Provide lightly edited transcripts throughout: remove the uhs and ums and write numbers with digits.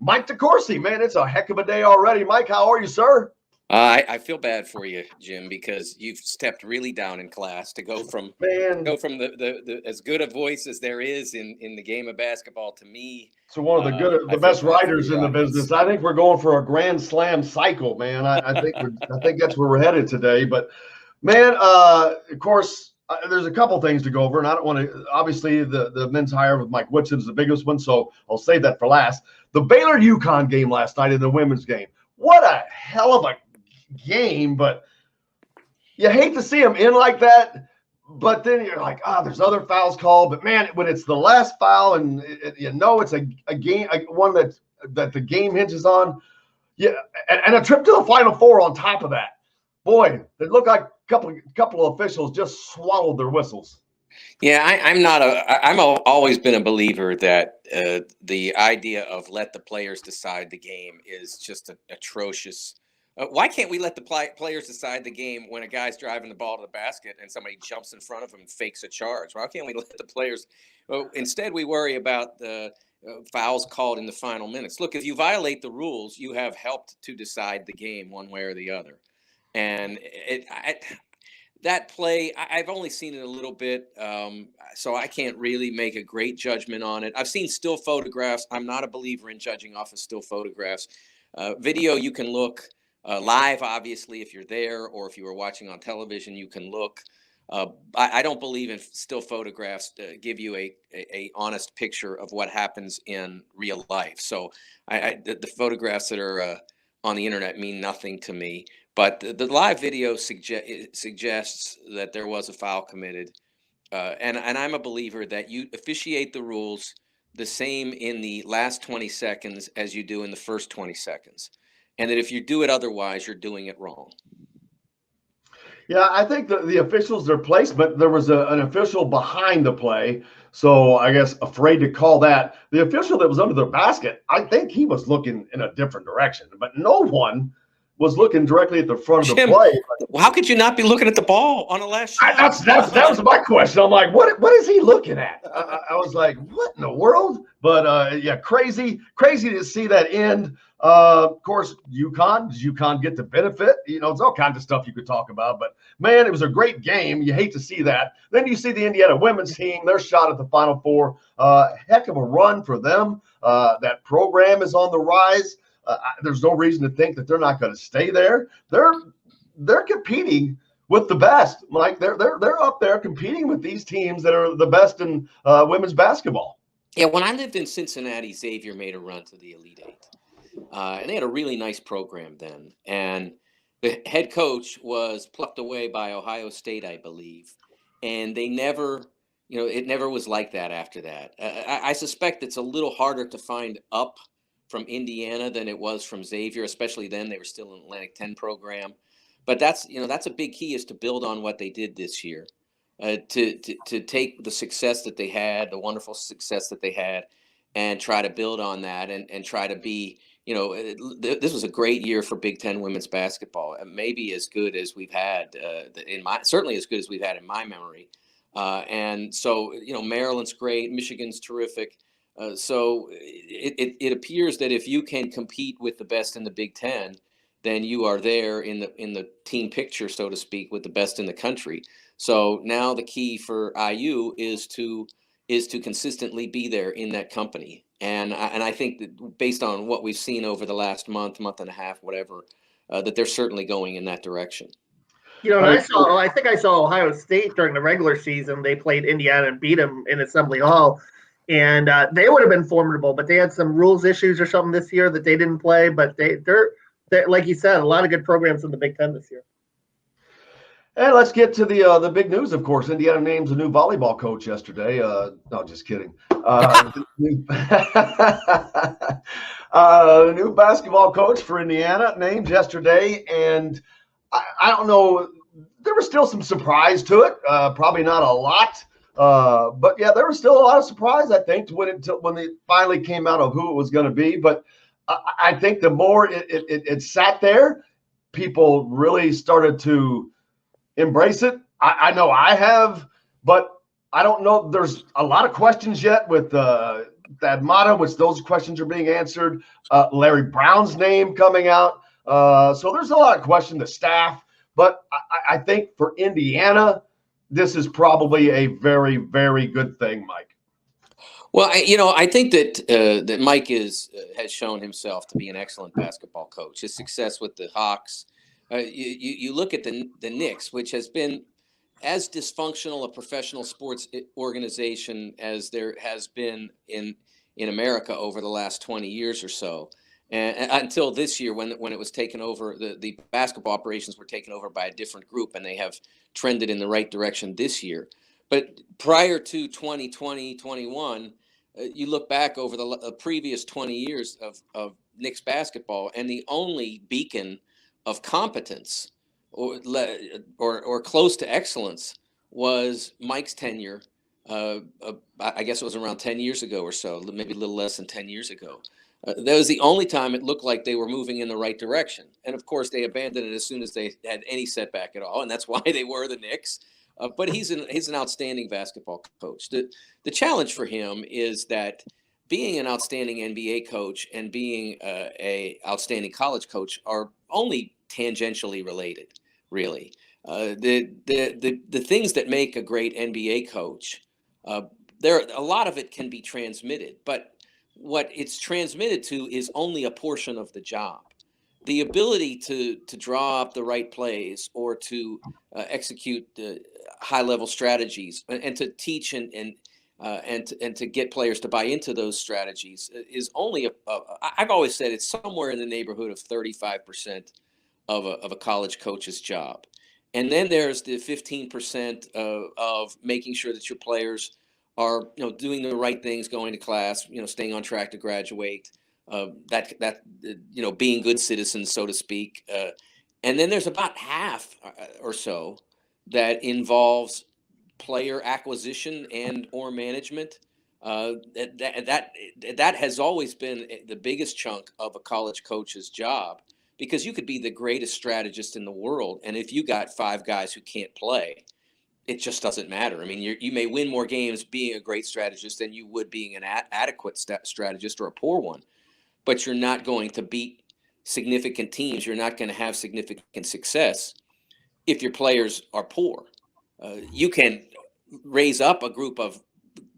Mike DeCourcy. Man, it's a heck of a day already. Mike, how are you, sir? I feel bad for you, Jim, because you've stepped really down in class to Man, the as good a voice as there is in the game of basketball to me. so one of the I feel best bad for writers your in the audience. business. I think we're going for a grand slam cycle, man. I think that's where we're headed today. But man, of course, there's a couple things to go over, and I don't want to. Obviously, the men's hire with Mike Woodson is the biggest one, so I'll save that for last. The Baylor UConn game last night in the women's game. What a hell of a game, but you hate to see them in like that. But then you're like, there's other fouls called. But man, when it's the last foul and it's a game, one that the game hinges on, yeah, and a trip to the Final Four on top of that. Boy, it looked like a couple of officials just swallowed their whistles. Yeah, I'm always been a believer that the idea of let the players decide the game is just atrocious. Why can't we let the players decide the game when a guy's driving the ball to the basket and somebody jumps in front of him and fakes a charge? Why can't we let the players? Instead, we worry about the fouls called in the final minutes. Look, if you violate the rules, you have helped to decide the game one way or the other. And that play, I've only seen it a little bit, so I can't really make a great judgment on it. I've seen still photographs. I'm not a believer in judging off of still photographs. Video, you can look. Live, obviously, if you're there, or if you were watching on television, you can look. I don't believe in still photographs to give you a honest picture of what happens in real life. So the photographs that are on the internet mean nothing to me. But the live video suggests that there was a foul committed. And I'm a believer that you officiate the rules the same in the last 20 seconds as you do in the first 20 seconds. And that if you do it otherwise, you're doing it wrong. Yeah, I think the officials, their placement, there was an official behind the play. So I guess afraid to call that. The official that was under the basket, I think he was looking in a different direction. But no one was looking directly at the front of the Jim, play. How could you not be looking at the ball on a last shot? That was my question. I'm like, what is he looking at? I was like, what in the world? But yeah, crazy to see that end. Of course, UConn get the benefit? It's all kinds of stuff you could talk about. But man, it was a great game. You hate to see that. Then you see the Indiana women's team, their shot at the Final Four. Heck of a run for them. That program is on the rise. There's no reason to think that they're not going to stay there. They're competing with the best. Like they're up there competing with these teams that are the best in women's basketball. Yeah, when I lived in Cincinnati, Xavier made a run to the Elite Eight, and they had a really nice program then. And the head coach was plucked away by Ohio State, I believe, and they never. It never was like that after that. I suspect it's a little harder to find up from Indiana than it was from Xavier, especially then they were still in Atlantic 10 program. But that's a big key, is to build on what they did this year, to take the success that they had, the wonderful success that they had, and try to build on that and try to be, this was a great year for Big Ten women's basketball, maybe as good as we've had certainly as good as we've had in my memory. And so, Maryland's great, Michigan's terrific. So it appears that if you can compete with the best in the Big Ten, then you are there in the team picture, so to speak, with the best in the country. So now the key for IU is to consistently be there in that company. And I think that based on what we've seen over the last month and a half, whatever, that they're certainly going in that direction. I think I saw Ohio State during the regular season. They played Indiana and beat them in Assembly Hall. And they would have been formidable, but they had some rules issues or something this year that they didn't play. But they're like you said, a lot of good programs in the Big Ten this year. And let's get to the big news. Of course, Indiana names a new volleyball coach yesterday. No, just kidding. New basketball coach for Indiana named yesterday, and I don't know. There was still some surprise to it. Probably not a lot. But yeah, there was still a lot of surprise, I think, when it finally came out of who it was going to be. But I think the more it sat there, people really started to embrace it. I know I have, but I don't know. There's a lot of questions yet with Thad Matta, which those questions are being answered. Larry Brown's name coming out. So there's a lot of questions, the staff. But I think for Indiana, this is probably a very, very good thing, Mike. Well, I think that Mike has shown himself to be an excellent basketball coach. His success with the Hawks. You look at the Knicks, which has been as dysfunctional a professional sports organization as there has been in America over the last 20 years or so. And until this year, when it was taken over, the basketball operations were taken over by a different group, and they have trended in the right direction this year. But prior to 2020, 21, you look back over the previous 20 years of Knicks basketball, and the only beacon of competence or close to excellence was Mike's tenure. I guess it was around 10 years ago or so, maybe a little less than 10 years ago. That was the only time it looked like they were moving in the right direction. And of course, they abandoned it as soon as they had any setback at all. And that's why they were the Knicks. But he's an outstanding basketball coach. The challenge for him is that being an outstanding NBA coach and being a outstanding college coach are only tangentially related, really. The things that make a great NBA coach, a lot of it can be transmitted, but what it's transmitted to is only a portion of the job. The ability to draw up the right plays or to execute the high-level strategies and to teach and to get players to buy into those strategies is only I've always said it's somewhere in the neighborhood of 35% of a college coach's job. And then there's the 15% of making sure that your players are doing the right things, going to class, staying on track to graduate, being good citizens, so to speak. And then there's about half or so that involves player acquisition and or management. That has always been the biggest chunk of a college coach's job, because you could be the greatest strategist in the world, and if you got 5 guys who can't play, it just doesn't matter. I mean, you may win more games being a great strategist than you would being an adequate strategist or a poor one, but you're not going to beat significant teams. You're not going to have significant success if your players are poor. You can raise up a group of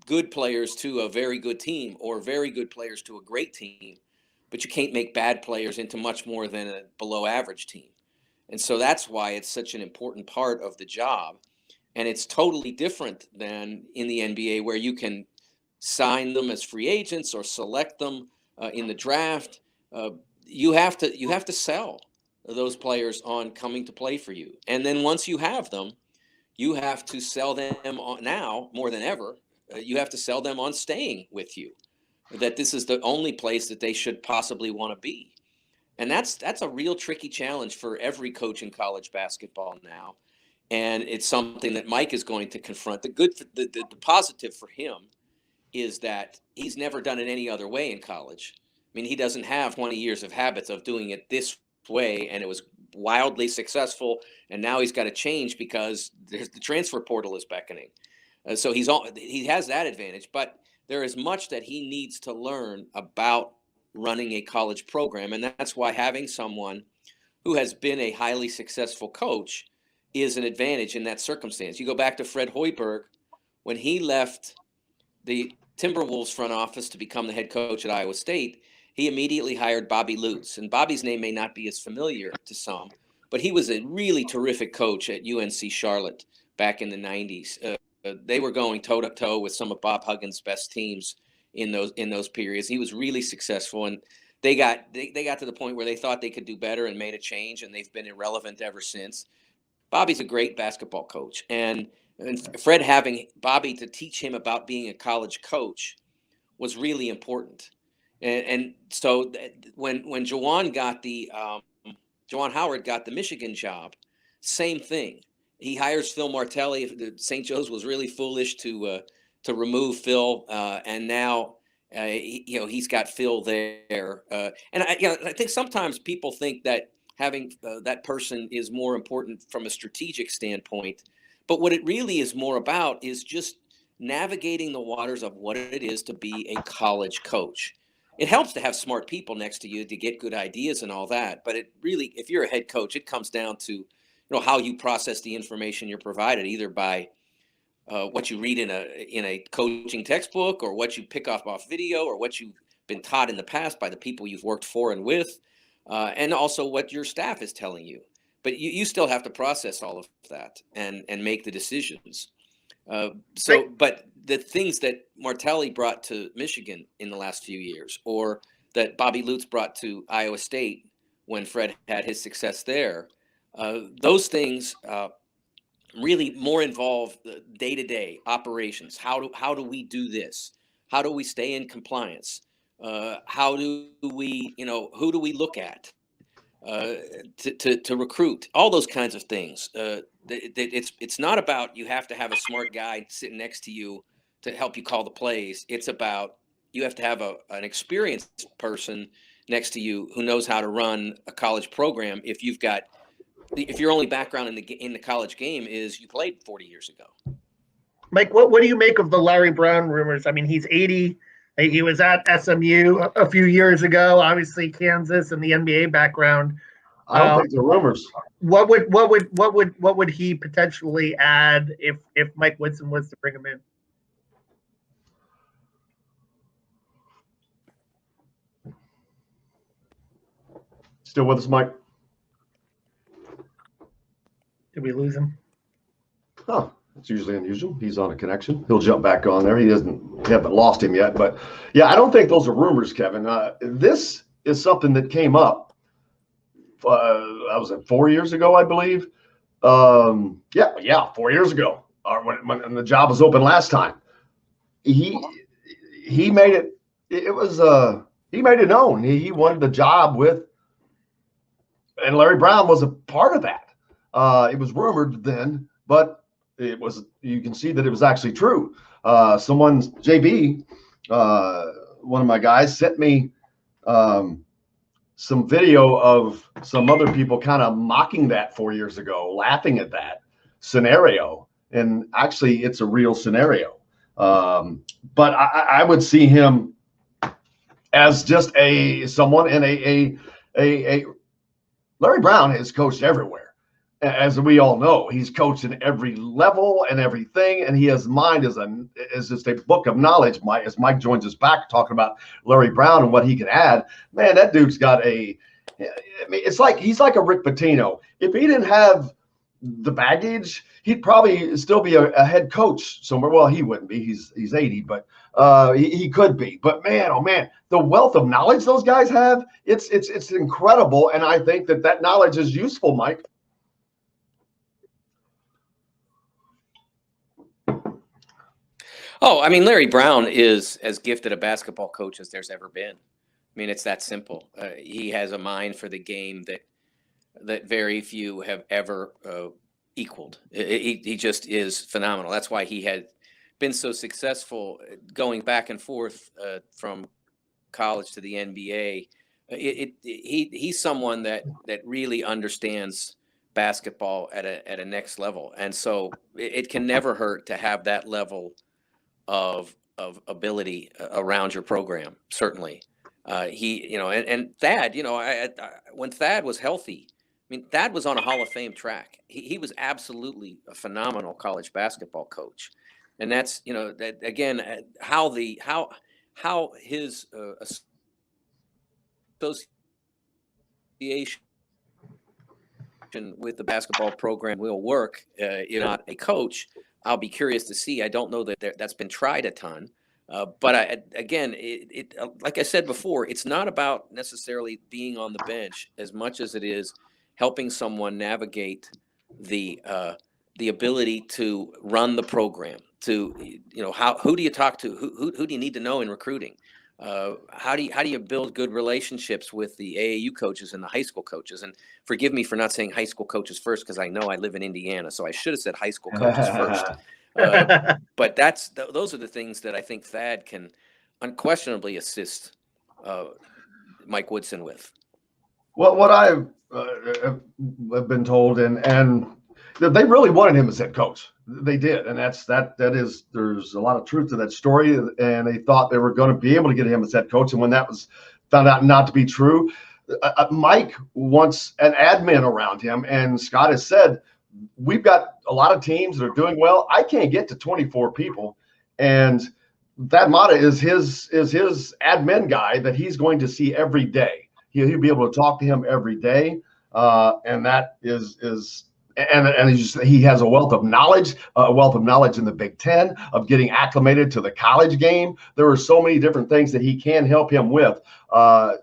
good players to a very good team or very good players to a great team, but you can't make bad players into much more than a below average team. And so that's why it's such an important part of the job. And it's totally different than in the NBA, where you can sign them as free agents or select them in the draft. You have to sell those players on coming to play for you. And then once you have them, you have to sell them on, now more than ever, you have to sell them on staying with you, that this is the only place that they should possibly want to be. And that's a real tricky challenge for every coach in college basketball now. And it's something that Mike is going to confront. The positive for him is that he's never done it any other way in college. I mean, he doesn't have 20 years of habits of doing it this way, and it was wildly successful. And now he's got to change because the transfer portal is beckoning. So he has that advantage, but there is much that he needs to learn about running a college program. And that's why having someone who has been a highly successful coach is an advantage in that circumstance. You go back to Fred Hoiberg, when he left the Timberwolves front office to become the head coach at Iowa State, he immediately hired Bobby Lutz. And Bobby's name may not be as familiar to some, but he was a really terrific coach at UNC Charlotte back in the 90s. They were going toe-to-toe with some of Bob Huggins' best teams in those periods. He was really successful, and they got to the point where they thought they could do better and made a change, and they've been irrelevant ever since. Bobby's a great basketball coach, and Fred having Bobby to teach him about being a college coach was really important. And so when Juwan Howard got the Michigan job, same thing. He hires Phil Martelli. St. Joe's was really foolish to remove Phil, and now he's got Phil there. And I think sometimes people think that having that person is more important from a strategic standpoint, but what it really is more about is just navigating the waters of what it is to be a college coach. It helps to have smart people next to you to get good ideas and all that. But it really, if you're a head coach, it comes down to how you process the information you're provided, either by what you read in a coaching textbook, or what you pick off video, or what you've been taught in the past by the people you've worked for and with, and also what your staff is telling you. But you still have to process all of that and make the decisions. But the things that Martelli brought to Michigan in the last few years, or that Bobby Lutz brought to Iowa State when Fred had his success there, those things really more involve the day-to-day operations. How do we do this? How do we stay in compliance? How do we, who do we look at to recruit? All those kinds of things. It's not about you have to have a smart guy sitting next to you to help you call the plays. It's about you have to have an experienced person next to you who knows how to run a college program. If your only background in the college game is you played 40 years ago. Mike, what do you make of the Larry Brown rumors? I mean, he's 80. He was at SMU a few years ago. Obviously, Kansas and the NBA background. I don't think they're rumors. What would he potentially add if Mike Woodson was to bring him in? Still with us, Mike? Did we lose him? Oh, it's usually unusual. He's on a connection. He'll jump back on there. We haven't lost him yet. But yeah, I don't think those are rumors, Kevin. This is something that came up. I was at 4 years ago, I believe. 4 years ago, when the job was open last time. He made it. He made it known. He wanted the job and Larry Brown was a part of that. It was rumored then, but you can see that it was actually true. JB, one of my guys, sent me some video of some other people kind of mocking that 4 years ago, laughing at that scenario. And actually, it's a real scenario. But I would see him as just someone in a Larry Brown has coached everywhere. As we all know, he's coached in every level and everything, and his mind is just a book of knowledge. As Mike joins us back talking about Larry Brown and what he can add, man, that dude's got it's like he's like a Rick Pitino. If he didn't have the baggage, he'd probably still be a head coach somewhere. Well, he wouldn't be. He's 80, but he could be. But man, oh man, the wealth of knowledge those guys have, it's incredible, and I think that knowledge is useful, Mike. Oh, I mean, Larry Brown is as gifted a basketball coach as there's ever been. I mean, it's that simple. He has a mind for the game that very few have ever equaled. He just is phenomenal. That's why he had been so successful going back and forth from college to the NBA. He's someone that really understands basketball at a next level, and so it can never hurt to have that level of ability around your program. Certainly, and Thad, when Thad was healthy, I mean, Thad was on a Hall of Fame track. He was absolutely a phenomenal college basketball coach, and that's that again how his association with the basketball program will work. You're not a coach. I'll be curious to see. I don't know that that's been tried a ton, but again, like I said before, it's not about necessarily being on the bench as much as it is helping someone navigate the ability to run the program. To who do you talk to? Who do you need to know in recruiting? How do you build good relationships with the AAU coaches and the high school coaches? And forgive me for not saying high school coaches first, because I know I live in Indiana, so I should have said high school coaches first. But those are the things that I think Thad can unquestionably assist Mike Woodson with. Well, what I've been told, and they really wanted him as head coach. They did, and there's a lot of truth to that story. And they thought they were going to be able to get him as head coach, and when that was found out not to be true, Mike wants an admin around him, and Scott has said, we've got a lot of teams that are doing well. I can't get to 24 people, and Thad Matta is his admin guy that he's going to see every day. He'll be able to talk to him every day, and that is he has a wealth of knowledge in the Big Ten, of getting acclimated to the college game. There are so many different things that he can help him with,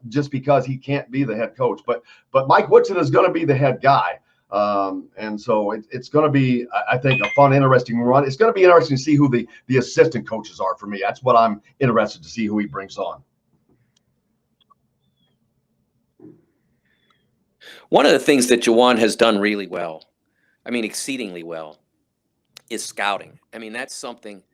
just because he can't be the head coach. But Mike Woodson is going to be the head guy. And so it's going to be, I think, a fun, interesting run. It's going to be interesting to see who the assistant coaches are for me. That's what I'm interested to see who he brings on. One of the things that Juwan has done really well, I mean, exceedingly well, is scouting. I mean, that's something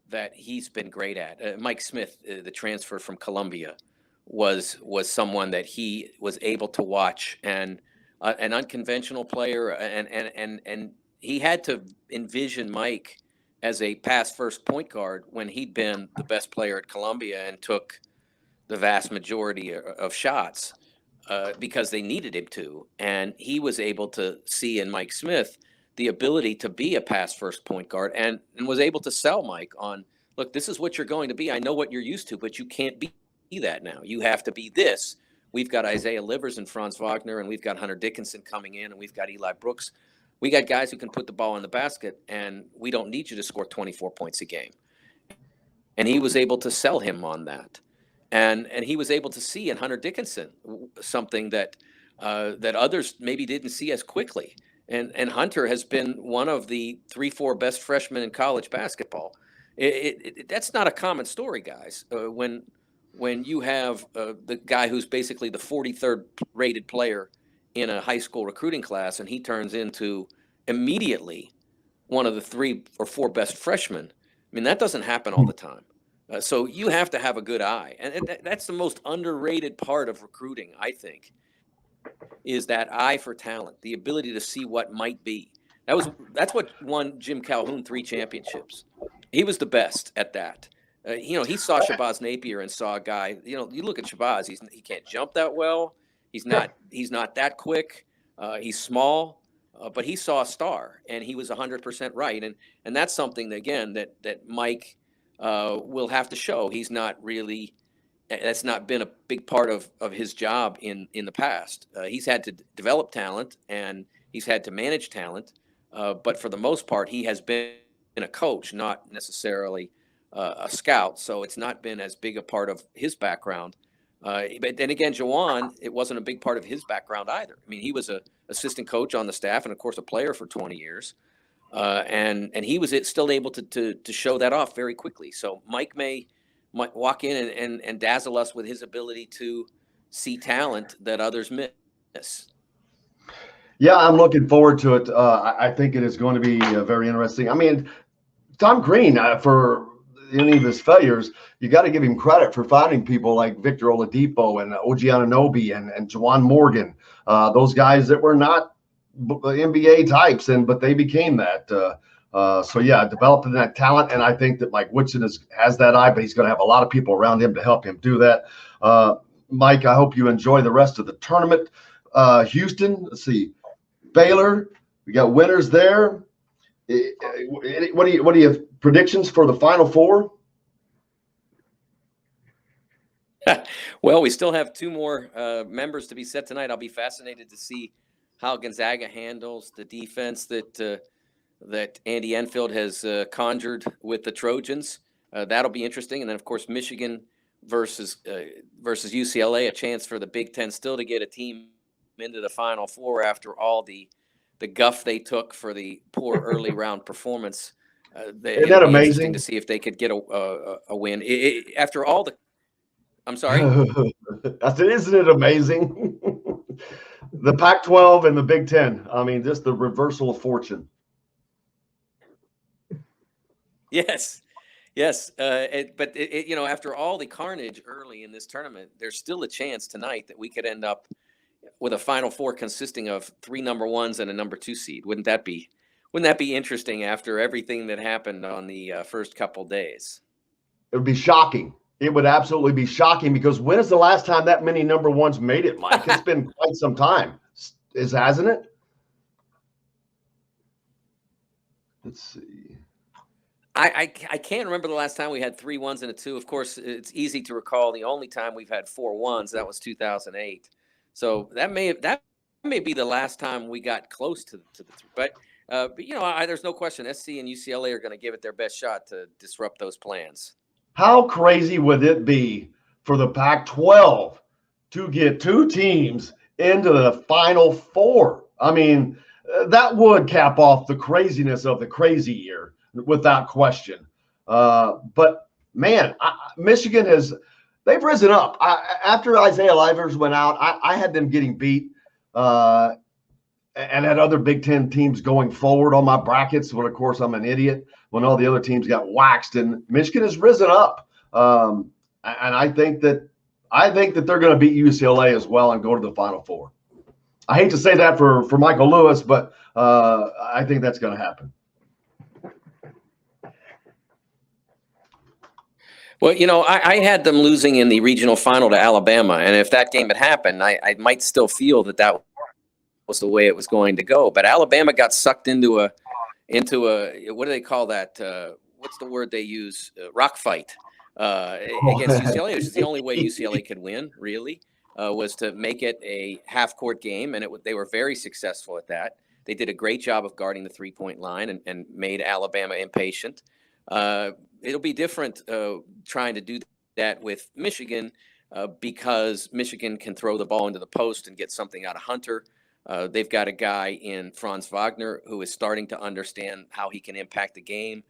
that he's been great at. Mike Smith, the transfer from Columbia, was someone that he was able to watch, and an unconventional player, and he had to envision Mike as a pass first point guard when he'd been the best player at Columbia and took the vast majority of shots, because they needed him to. And he was able to see in Mike Smith the ability to be a pass first point guard, and was able to sell Mike on, look, this is what you're going to be. I know what you're used to, but you can't be that now. You have to be this. We've got Isaiah Livers and Franz Wagner, and we've got Hunter Dickinson coming in, and we've got Eli Brooks. We got guys who can put the ball in the basket, and we don't need you to score 24 points a game. And he was able to sell him on that. And he was able to see in Hunter Dickinson something that others maybe didn't see as quickly. And Hunter has been one of the 3-4 best freshmen in college basketball. That's not a common story, guys. When you have the guy who's basically the 43rd rated player in a high school recruiting class, and he turns into immediately one of the 3 or 4 best freshmen. I mean, that doesn't happen all the time. So you have to have a good eye. And that's the most underrated part of recruiting, I think, is that eye for talent, the ability to see what might be. That's what won Jim Calhoun 3 championships. He was the best at that. He saw Shabazz Napier and saw a guy. You look at Shabazz; he can't jump that well. He's not that quick. He's small, but he saw a star, and he was 100% right. And that's something that, again, that Mike will have to show. He's not really. That's not been a big part of his job in the past. He's had to develop talent, and he's had to manage talent, but for the most part, he has been a coach, not necessarily a scout. So it's not been as big a part of his background. But then again, Juwan, it wasn't a big part of his background either. I mean, he was an assistant coach on the staff, and of course a player for 20 years, and he was still able to show that off very quickly. So Mike might walk in and dazzle us with his ability to see talent that others miss. Yeah, I'm looking forward to it. I think it is going to be very interesting. I mean, Tom Green, for any of his failures, you got to give him credit for finding people like Victor Oladipo and OG Anunoby and Juwan Morgan, those guys that were not NBA types, but they became that. So yeah, developing that talent, and I think that Mike Woodson has that eye, but he's going to have a lot of people around him to help him do that. Mike, I hope you enjoy the rest of the tournament. Houston, let's see, Baylor, we got winners there. What do you have predictions for the Final Four? Well, we still have 2 more members to be set tonight. I'll be fascinated to see how Gonzaga handles the defense that Andy Enfield has conjured with the Trojans. That'll be interesting. And then, of course, Michigan versus UCLA, a chance for the Big Ten still to get a team into the Final Four after all the guff they took for the poor early round performance. Isn't that amazing? Interesting to see if they could get a win. After all the – I'm sorry? I said, isn't it amazing? The Pac-12 and the Big Ten. I mean, just the reversal of fortune. Yes. But after all the carnage early in this tournament, there's still a chance tonight that we could end up with a Final Four consisting of 3 number 1s and a number 2 seed. Wouldn't that be Wouldn't that be interesting after everything that happened on the first couple days? It would be shocking. It would absolutely be shocking, because when is the last time that many number ones made it, Mike? It's been quite some time, hasn't it? Let's see. I can't remember the last time we had 3 1s and a 2. Of course, it's easy to recall the only time we've had 4 1s. That was 2008. So that may be the last time we got close to the 3. But there's no question SC and UCLA are going to give it their best shot to disrupt those plans. How crazy would it be for the Pac-12 to get 2 teams into the Final Four? I mean, that would cap off the craziness of the crazy year, without question. But man, Michigan they've risen up. After Isaiah Livers went out, I had them getting beat and had other Big Ten teams going forward on my brackets. When, of course, I'm an idiot when all the other teams got waxed, and Michigan has risen up. And I think that they're going to beat UCLA as well and go to the Final Four. I hate to say that for Michael Lewis, but I think that's going to happen. Well, I had them losing in the regional final to Alabama, and if that game had happened, I might still feel that was the way it was going to go. But Alabama got sucked into a what do they call that? What's the word they use? Rock fight against UCLA, which is the only way UCLA could win, really, was to make it a half-court game, and they were very successful at that. They did a great job of guarding the three-point line and made Alabama impatient. It'll be different trying to do that with Michigan because Michigan can throw the ball into the post and get something out of Hunter. They've got a guy in Franz Wagner who is starting to understand how he can impact the game.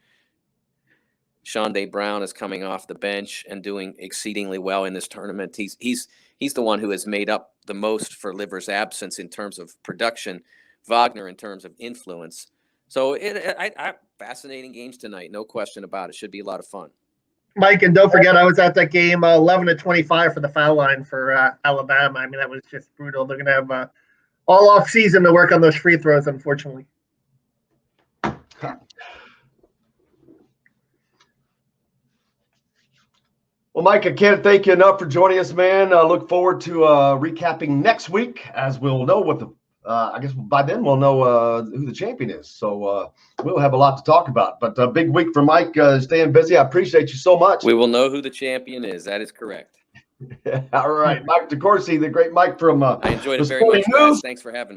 Shondae Brown is coming off the bench and doing exceedingly well in this tournament. He's the one who has made up the most for Liver's absence in terms of production. Wagner in terms of influence. So fascinating games tonight, no question about it. Should be a lot of fun. Mike, and don't forget, I was at that game 11-25 for the foul line for Alabama. I mean, that was just brutal. They're going to have all off season to work on those free throws, unfortunately. Well, Mike, I can't thank you enough for joining us, man. Look forward to recapping next week, as we'll know what I guess by then we'll know who the champion is. So we'll have a lot to talk about. But a big week for Mike, staying busy. I appreciate you so much. We will know who the champion is. That is correct. All right. Mike DeCourcy, the great Mike from I enjoyed it very much, guys. Thanks for having me.